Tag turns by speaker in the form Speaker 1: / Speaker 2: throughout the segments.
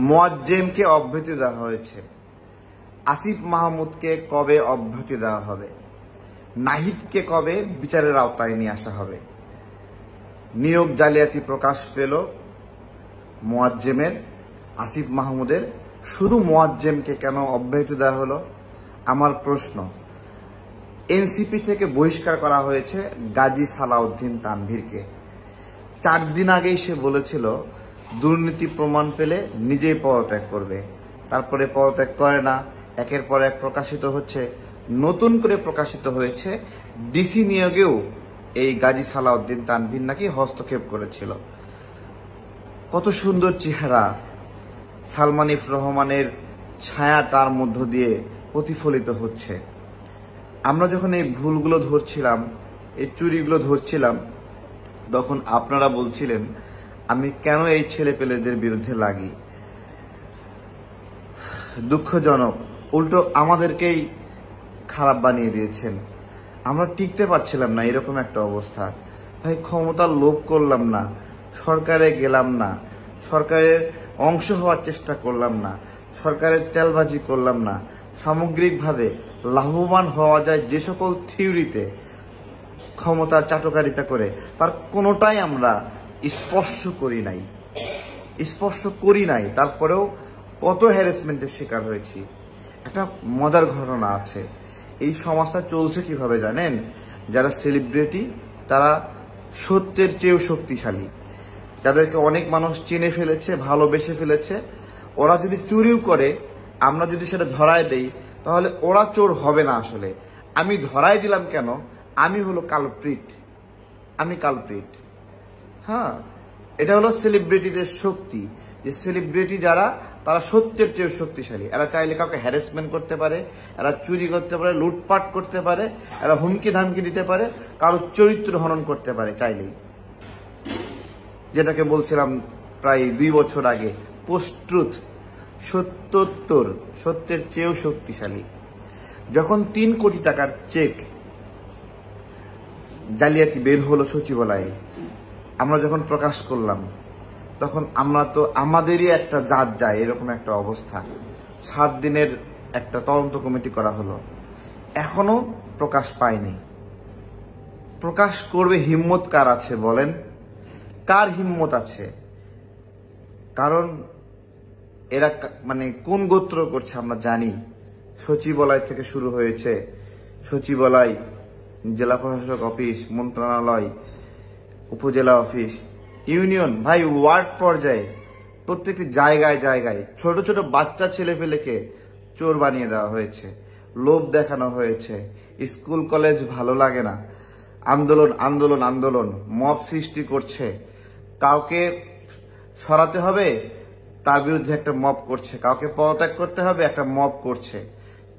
Speaker 1: মুয়াজ্জেমকে অব্যাহতি দেওয়া হয়েছে। আসিফ মাহমুদকে কবে অব্যাহতি দেওয়া হবে? নাহিদকে কবে বিচারের আওতায় নিয়ে আসা হবে? নিয়োগ জালিয়াতি প্রকাশ পেল মুয়াজ্জেমের, আসিফ মাহমুদের। শুধু মুয়াজ্জেমকে কেন অব্যাহতি দেওয়া হলো? আমার প্রশ্ন। এনসিপি থেকে বহিষ্কার করা হয়েছে গাজী সালাউদ্দিন তানভীরকে। 4 দিন আগেই সে বলেছিল দুর্নীতি প্রমাণ পেলে নিজেই পদত্যাগ করবে, তারপরে পদত্যাগ করে না। একের পর এক প্রকাশিত হচ্ছে, নতুন করে প্রকাশিত হয়েছে ডিসি নিয়োগেও এই গাজী সালাউদ্দিন তানভীর নাকি হস্তক্ষেপ করেছিল। কত সুন্দর চেহারা, সালমান এফ রহমানের ছায়া তার মধ্য দিয়ে প্রতিফলিত হচ্ছে। আমরা যখন এই ভুলগুলো ধরছিলাম, এই চুরিগুলো ধরছিলাম, তখন আপনারা বলছিলেন আমি কেন এই ছেলেপেলেদের বিরুদ্ধে লাগি। দুঃখজনক, উল্টো আমাদেরকেই খারাপ বানিয়ে দিয়েছেন। আমরা টিকতে পারছিলাম না এরকম একটা অবস্থা। ভাই, ক্ষমতার লোভ করলাম না, সরকারে গেলাম না, সরকারের অংশ হওয়ার চেষ্টা করলাম না, সরকারের তেলবাজি করলাম না। সামগ্রিকভাবে লাভবান হওয়া যায় যে সকল থিওরিতে ক্ষমতার চাটকারিতা করে, তার কোনোটাই আমরা স্পর্শ করি নাই। তারপরেও কত হ্যারাসমেন্টের শিকার হয়েছি। একটা মজার ঘটনা আছে। এই সমাজটা চলছে কিভাবে জানেন? যারা সেলিব্রিটি তারা সত্যের চেয়েও শক্তিশালী, যাদেরকে অনেক মানুষ চিনে ফেলেছে, ভালোবেসে ফেলেছে, ওরা যদি চুরিও করে, আমরা যদি সেটা ধরায় দেই, তাহলে ওরা চোর হবে না। আসলে আমি ধরাই দিলাম কেন? আমি হলো কালপ্রিট। হ্যাঁ, এটা হলো সেলিব্রিটিদের শক্তি, যে সেলিব্রিটি যারা, তারা সত্যের চেয়ে শক্তিশালী। এরা চাইলে কাউকে হ্যারাসমেন্ট করতে পারে, এরা চুরি করতে পারে, লুটপাট করতে পারে, এরা হুমকি ধামকি দিতে পারে, কারো চরিত্র হনন করতে পারে চাইলেই। যেটাকে বলছিলাম প্রায় 2 বছর আগে, পোস্ট ট্রুথ, সত্যোত্তর, সত্যের চেয়েও শক্তিশালী। যখন 3 কোটি টাকার চেক জালিয়াতি বের হলো সচিবালয়ে, আমরা যখন প্রকাশ করলাম, তখন আমরা তো আমাদেরই একটা জাত যায় এরকম একটা অবস্থা। 7 দিনের একটা তদন্ত কমিটি করা হলো, এখনো প্রকাশ পায়নি। প্রকাশ করবে হিম্মত কার আছে বলেন? কার হিম্মত আছে? কারণ এরা মানে কোন গোত্র করছে আমরা জানি। সচিবালয় থেকে শুরু হয়েছে, সচিবালয়, জেলা প্রশাসক অফিস, মন্ত্রণালয়, উপজেলা অফিস, ইউনিয়ন, ভাই ওয়ার্ড পর্যায়ে প্রত্যেকটি জায়গায় জায়গায় ছোট ছোট বাচ্চা ছেলেপেলেকে চোর বানিয়ে দেওয়া হয়েছে, লোভ দেখানো হয়েছে। স্কুল কলেজ ভালো লাগে না, আন্দোলন আন্দোলন আন্দোলন, মব সৃষ্টি করছে। কাউকে সরাতে হবে, তার বিরুদ্ধে একটা মব করছে, কাউকে পদত্যাগ করতে হবে, একটা মব করছে।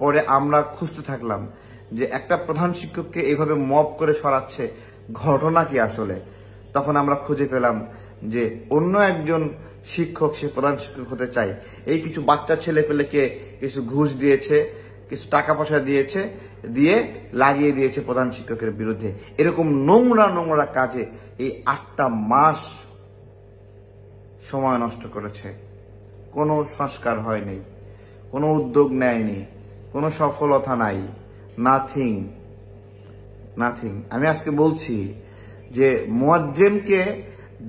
Speaker 1: পরে আমরা খুঁজতে থাকলাম যে একটা প্রধান শিক্ষককে এইভাবে মব করে সরাচ্ছে, ঘটনা কি আসলে। তখন আমরা খুঁজে পেলাম যে অন্য একজন শিক্ষক, সে প্রধান শিক্ষক হতে চায়, এই কিছু বাচ্চা ছেলে পেলেকে কিছু ঘুষ দিয়েছে, কিছু টাকা পয়সা দিয়েছে, দিয়ে লাগিয়ে দিয়েছে প্রধান শিক্ষকের বিরুদ্ধে। এরকম নোংরা নোংরা কাজে এই 8টা মাস সময় নষ্ট করেছে। কোনো সংস্কার হয়নি, কোনো উদ্যোগ নেয়নি, কোনো সফলতা নাই, নাথিং। আমি আজকে বলছি যে মুয়াজ্জেমকে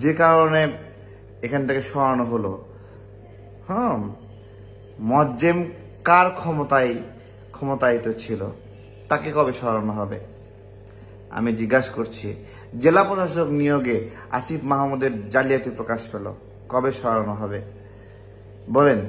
Speaker 1: যে কারণে এখান থেকে সরানো হলো, মুয়াজ্জেম কার ক্ষমতায়িত ছিল, তাকে কবে সরানো হবে? আমি জিজ্ঞাসা করছি। জেলা প্রশাসক নিয়োগে আসিফ মাহমুদের জালিয়াতি প্রকাশ পেল, কবে সরানো হবে বলেন?